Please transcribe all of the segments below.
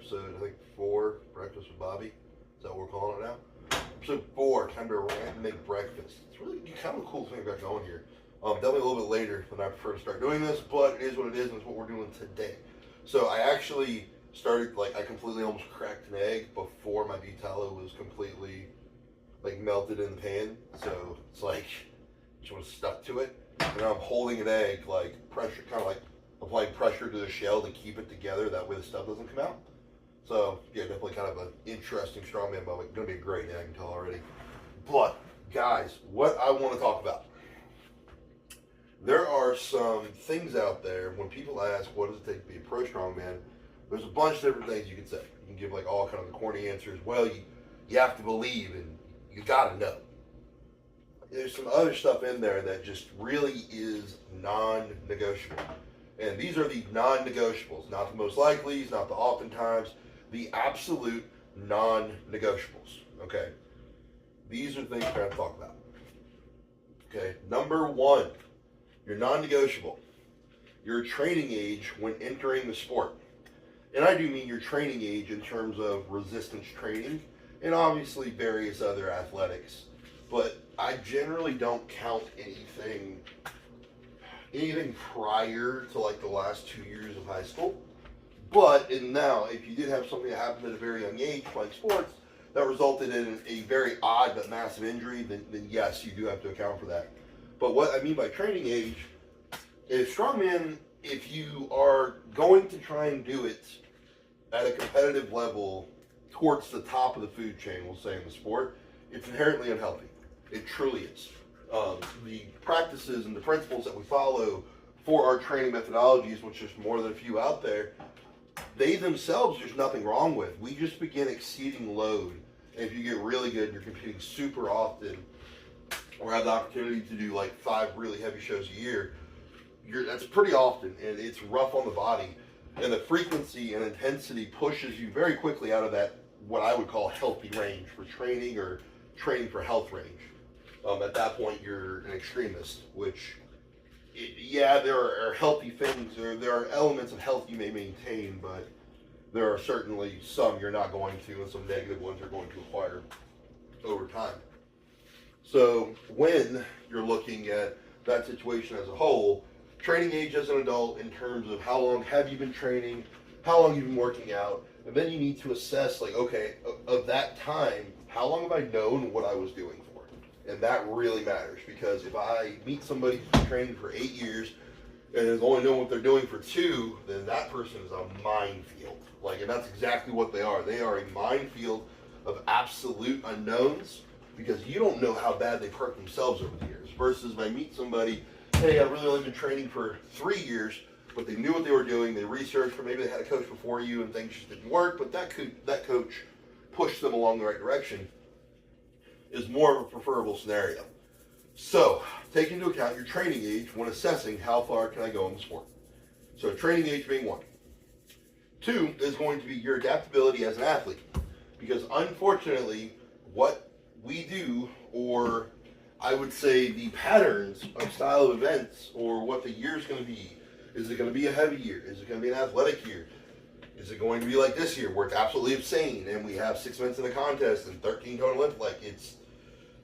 episode, I think 4, Breakfast with Bobby. Is that what we're calling it now? Episode 4, time to rant and make breakfast. It's really kind of a cool thing I got going here. Definitely a little bit later than I prefer to start doing this, but it is what it is, and it's what we're doing today. So I actually started, I completely almost cracked an egg before my beef tallow was completely, melted in the pan. So it's just was stuck to it. And now I'm holding an egg, pressure, kind of applying pressure to the shell to keep it together. That way the stuff doesn't come out. So, yeah, definitely kind of an interesting strongman moment. Going to be a great day, I can tell already. But, guys, what I want to talk about. There are some things out there when people ask, what does it take to be a pro strongman? There's a bunch of different things you can say. You can give all kind of the corny answers. Well, you have to believe and you got to know. There's some other stuff in there that just really is non-negotiable. And these are the non-negotiables, not the most likelies, not the oftentimes, the absolute non-negotiables, okay? These are things we're going to talk about, okay? Number 1, your non-negotiable, your training age when entering the sport. And I do mean your training age in terms of resistance training and obviously various other athletics. But I generally don't count anything prior to the last 2 years of high school. But now, if you did have something that happened at a very young age playing sports that resulted in a very odd but massive injury, then yes, you do have to account for that. But what I mean by training age is strongman, if you are going to try and do it at a competitive level towards the top of the food chain, we'll say in the sport, it's inherently unhealthy. It truly is. The practices and the principles that we follow for our training methodologies, which there's more than a few out there, they themselves there's nothing wrong with. We just begin exceeding load. And if you get really good, you're competing super often, or have the opportunity to do 5 really heavy shows a year, that's pretty often, and it's rough on the body. And the frequency and intensity pushes you very quickly out of that, what I would call healthy range for training or training for health range. At that point, you're an extremist, which, there are healthy things, or there are elements of health you may maintain, but there are certainly some you're not going to, and some negative ones you're going to acquire over time. So when you're looking at that situation as a whole, training age as an adult in terms of how long have you been training, how long you've been working out, and then you need to assess, okay, of that time, how long have I known what I was doing for? And that really matters, because if I meet somebody who's been training for 8 years and has only known what they're doing for 2, then that person is a minefield. And that's exactly what they are. They are a minefield of absolute unknowns, because you don't know how bad they've hurt themselves over the years. Versus if I meet somebody, hey, I've really only been training for 3 years, but they knew what they were doing, they researched, or maybe they had a coach before you and things just didn't work, but that coach pushed them along the right direction, is more of a preferable scenario. So, take into account your training age when assessing how far can I go in the sport. So, training age being 1. 2 is going to be your adaptability as an athlete. Because unfortunately, what we do, or I would say the patterns of style of events, or what the year is going to be, is it going to be a heavy year? Is it going to be an athletic year? Is it going to be like this year where it's absolutely insane and we have 6 events in a contest and 13 total events?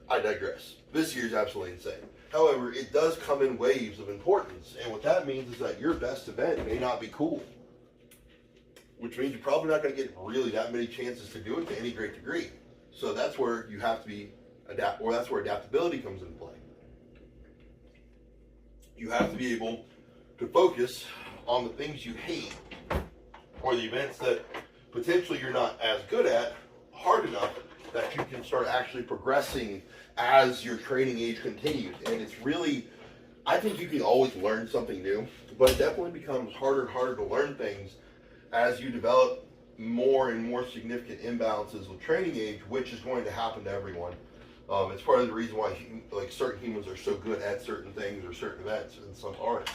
I digress. This year's absolutely insane. However, it does come in waves of importance, and what that means is that your best event may not be cool, which means you're probably not going to get really that many chances to do it to any great degree. So that's where you have to be that's where adaptability comes into play. You have to be able to focus on the things you hate, or the events that potentially you're not as good at hard enough that you can start actually progressing as your training age continues. And it's really, I think you can always learn something new, but it definitely becomes harder and harder to learn things as you develop more and more significant imbalances with training age, which is going to happen to everyone. It's part of the reason why certain humans are so good at certain things or certain events and some aren't.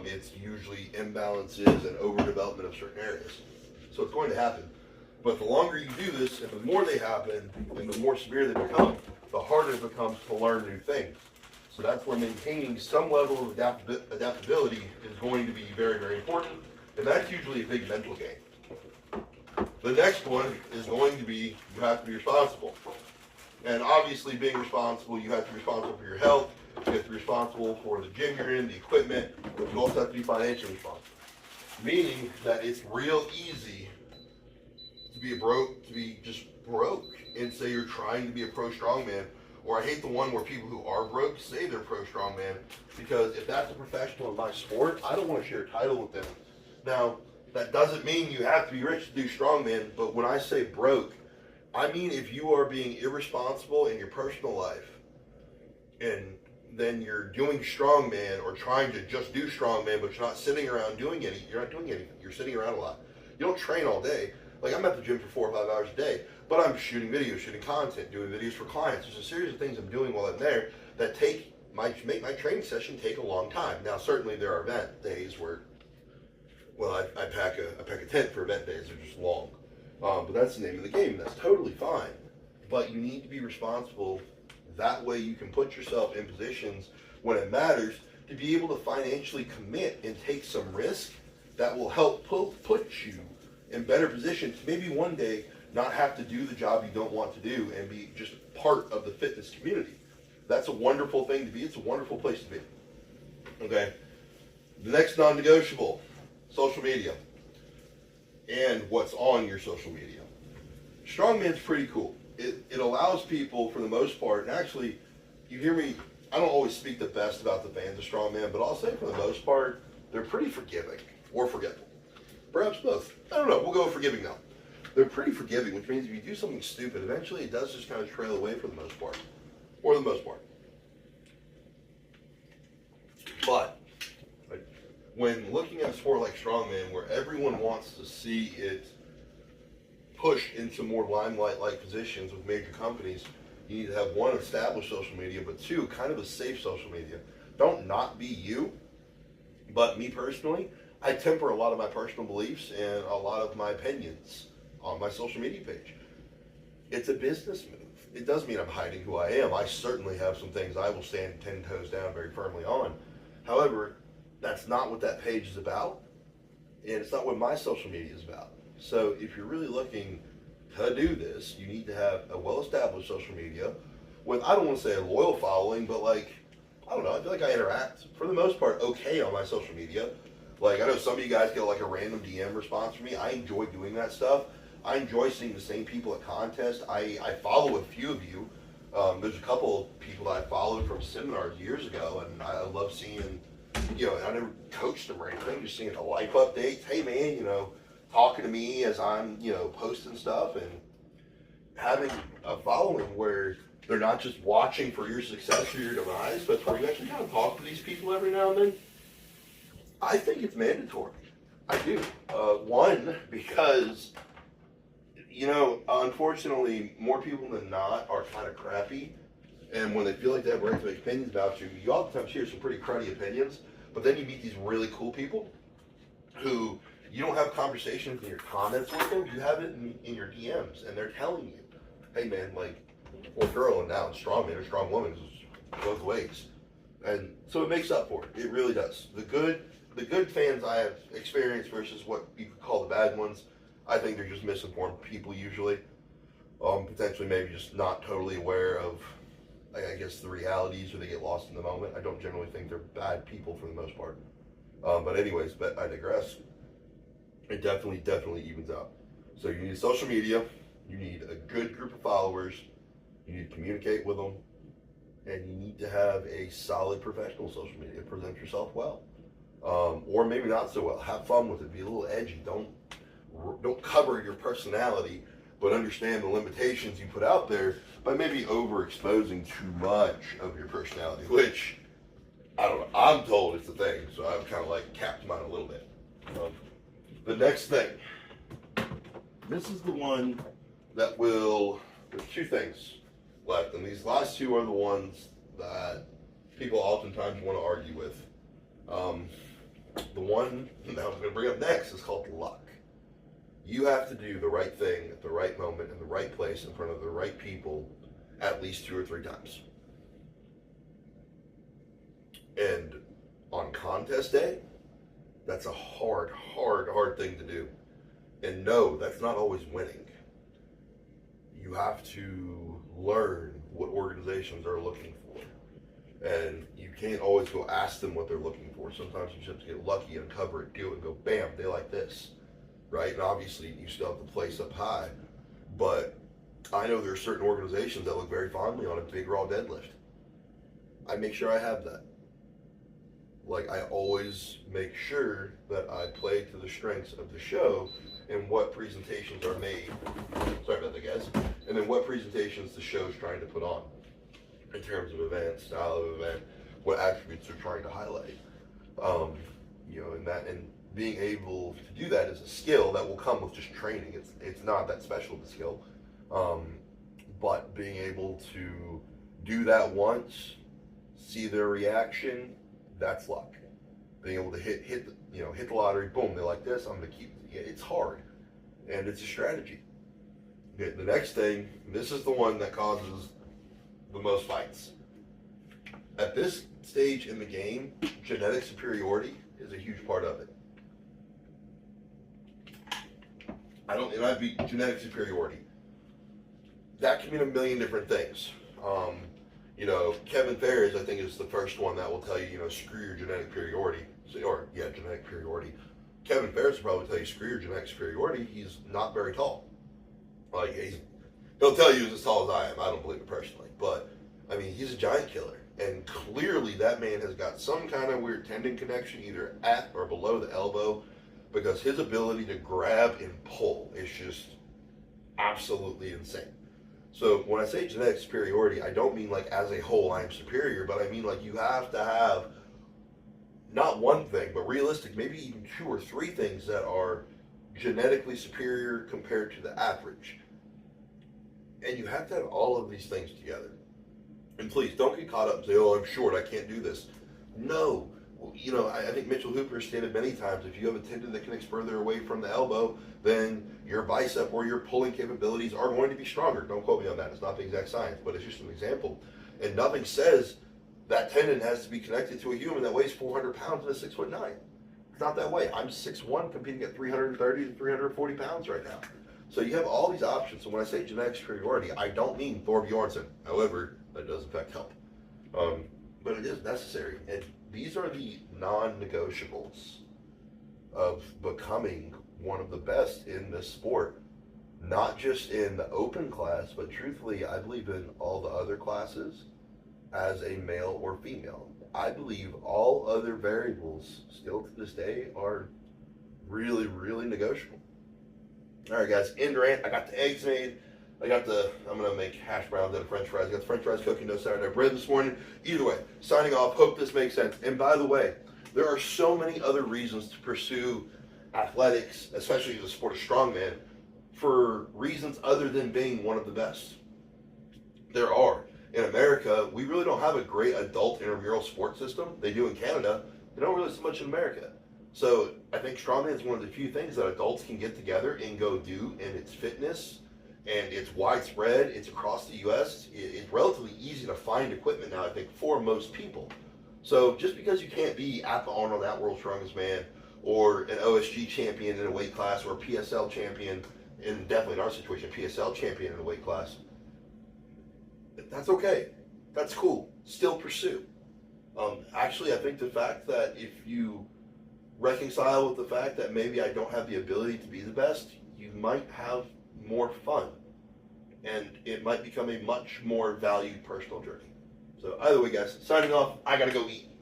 It's usually imbalances and overdevelopment of certain areas. So it's going to happen. But the longer you do this, and the more they happen, and the more severe they become, the harder it becomes to learn new things. So that's where maintaining some level of adaptability is going to be very, very important. And that's usually a big mental game. The next one is going to be you have to be responsible. And obviously being responsible, you have to be responsible for your health, you have to be responsible for the gym you're in, the equipment, but you also have to be financially responsible. Meaning that it's real easy to be just broke and say you're trying to be a pro strongman. Or I hate the one where people who are broke say they're pro strongman, because if that's a professional in my sport, I don't want to share a title with them. Now, that doesn't mean you have to be rich to do strongman, but when I say broke, I mean if you are being irresponsible in your personal life and then you're doing strongman or trying to just do strongman, but you're not sitting around doing anything, you're sitting around a lot. You don't train all day. Like, I'm at the gym for 4 or 5 hours a day, but I'm shooting videos, shooting content, doing videos for clients. There's a series of things I'm doing while I'm there that make my training session take a long time. Now, certainly there are event days where, well, I pack a tent for event days. They're just long. But that's the name of the game. That's totally fine. But you need to be responsible. That way you can put yourself in positions when it matters to be able to financially commit and take some risk that will help put you in better position to maybe one day not have to do the job you don't want to do and be just part of the fitness community. That's a wonderful thing to be. It's a wonderful place to be. Okay. The next non-negotiable, social media and what's on your social media. Strongman's pretty cool. It allows people, for the most part, and actually, you hear me, I don't always speak the best about the fans of strongman, but I'll say for the most part, they're pretty forgiving or forgetful. Perhaps both. I don't know. We'll go with forgiving now. They're pretty forgiving, which means if you do something stupid, eventually it does just kind of trail away for the most part. For the most part. But when looking at a sport like strongman, where everyone wants to see it push into more limelight-like positions with major companies, you need to have one, established social media, but two, kind of a safe social media. Don't not be you, but me personally, I temper a lot of my personal beliefs and a lot of my opinions on my social media page. It's a business move. It does mean I'm hiding who I am. I certainly have some things I will stand 10 toes down very firmly on. However, that's not what that page is about, and it's not what my social media is about. So if you're really looking to do this, you need to have a well-established social media with, I don't want to say a loyal following, but like, I don't know, I feel like I interact, for the most part, okay on my social media. Like, I know some of you guys get like a random DM response from me. I enjoy doing that stuff. I enjoy seeing the same people at contests. I follow a few of you. There's a couple of people that I followed from seminars years ago, and I love seeing, I never coached them or anything, just seeing the life updates. Hey man, talking to me as I'm, posting stuff, and having a following where they're not just watching for your success or your demise, but where you actually kind of talk to these people every now and then. I think it's mandatory. I do. One, because, unfortunately, more people than not are kind of crappy. And when they feel like they have right to make opinions about you, you oftentimes hear some pretty cruddy opinions. But then you meet these really cool people who you don't have conversations in your comments with them. You have it in your DMs. And they're telling you, hey, man, or girl, and now it's strong man or strong woman, it's both ways. And so it makes up for it. It really does. The good fans I have experienced versus what you could call the bad ones, I think they're just misinformed people usually. Potentially maybe just not totally aware of, I guess, the realities, or they get lost in the moment. I don't generally think they're bad people for the most part. But anyways, I digress. It definitely evens out. So you need social media, you need a good group of followers, you need to communicate with them, and you need to have a solid professional social media. Present yourself well. Or maybe not so well. Have fun with it. Be a little edgy. Don't cover your personality, but understand the limitations you put out there by maybe overexposing too much of your personality, which, I don't know, I'm told it's the thing, so I've kind of capped mine a little bit. The next thing, this is the one that there's two things left, and these last two are the ones that people oftentimes want to argue with. The one that I'm going to bring up next is called luck. You have to do the right thing at the right moment in the right place in front of the right people at least 2 or 3 times. And on contest day, that's a hard thing to do. And no, that's not always winning. You have to learn what organizations are looking for. And you can't always go ask them what they're looking for. Sometimes you just have to get lucky, uncover it, do it, and go, bam, they like this, right? And obviously, you still have to place up high. But I know there are certain organizations that look very fondly on a big raw deadlift. I make sure I have that. Like, I always make sure that I play to the strengths of the show and what presentations are made. Sorry about that, guys. And then what presentations the show's trying to put on in terms of event, style of event, what attributes they're trying to highlight. And being able to do that is a skill that will come with just training. It's not that special of a skill, but being able to do that once, see their reaction, that's luck. Being able to hit the lottery, boom, they like this, I'm gonna keep. It's hard, and it's a strategy. Okay, the next thing, this is the one that causes the most fights. At this stage in the game, genetic superiority is a huge part of it. I beat genetic superiority. That can mean a million different things. Kevin Ferris, I think, is the first one that will tell you, screw your genetic superiority. Genetic superiority. Kevin Ferris will probably tell you, screw your genetic superiority. He's not very tall. He'll tell you he's as tall as I am. I don't believe it personally. But, he's a giant killer. And clearly that man has got some kind of weird tendon connection either at or below the elbow, because his ability to grab and pull is just absolutely insane. So when I say genetic superiority, I don't mean like as a whole I'm superior, but I mean like you have to have not one thing, but realistic, maybe even 2 or 3 things that are genetically superior compared to the average. And you have to have all of these things together. And please don't get caught up and say, oh, I'm short, I can't do this. No. I think Mitchell Hooper stated many times, if you have a tendon that connects further away from the elbow, then your bicep or your pulling capabilities are going to be stronger. Don't quote me on that. It's not the exact science, but it's just an example. And nothing says that tendon has to be connected to a human that weighs 400 pounds and is 6'9". It's not that way. I'm 6'1", competing at 330 to 340 pounds right now. So you have all these options. So when I say genetic superiority, I don't mean Thor Bjornsson. However, that does in fact help. But it is necessary. And these are the non-negotiables of becoming one of the best in this sport. Not just in the open class, but truthfully, I believe in all the other classes as a male or female. I believe all other variables still to this day are really, really negotiable. All right, guys, end rant. I got the eggs made. I'm going to make hash browns out of French fries. I got the French fries cooking, no sourdough bread this morning. Either way, signing off. Hope this makes sense. And by the way, there are so many other reasons to pursue athletics, especially the sport of strongman, for reasons other than being one of the best. There are. In America, we really don't have a great adult intramural sports system. They do in Canada. They don't really so much in America. So I think strongman is one of the few things that adults can get together and go do, and it's fitness, and it's widespread. It's across the U.S. It's relatively easy to find equipment now, I think, for most people. So just because you can't be at the Arnold at World's Strongest Man, or an OSG champion in a weight class, or a PSL champion, and definitely in our situation, PSL champion in a weight class, that's okay. That's cool. Still pursue. Actually, I think the fact that if you reconcile with the fact that maybe I don't have the ability to be the best, you might have more fun. And it might become a much more valued personal journey. So either way, guys, signing off. I got to go eat.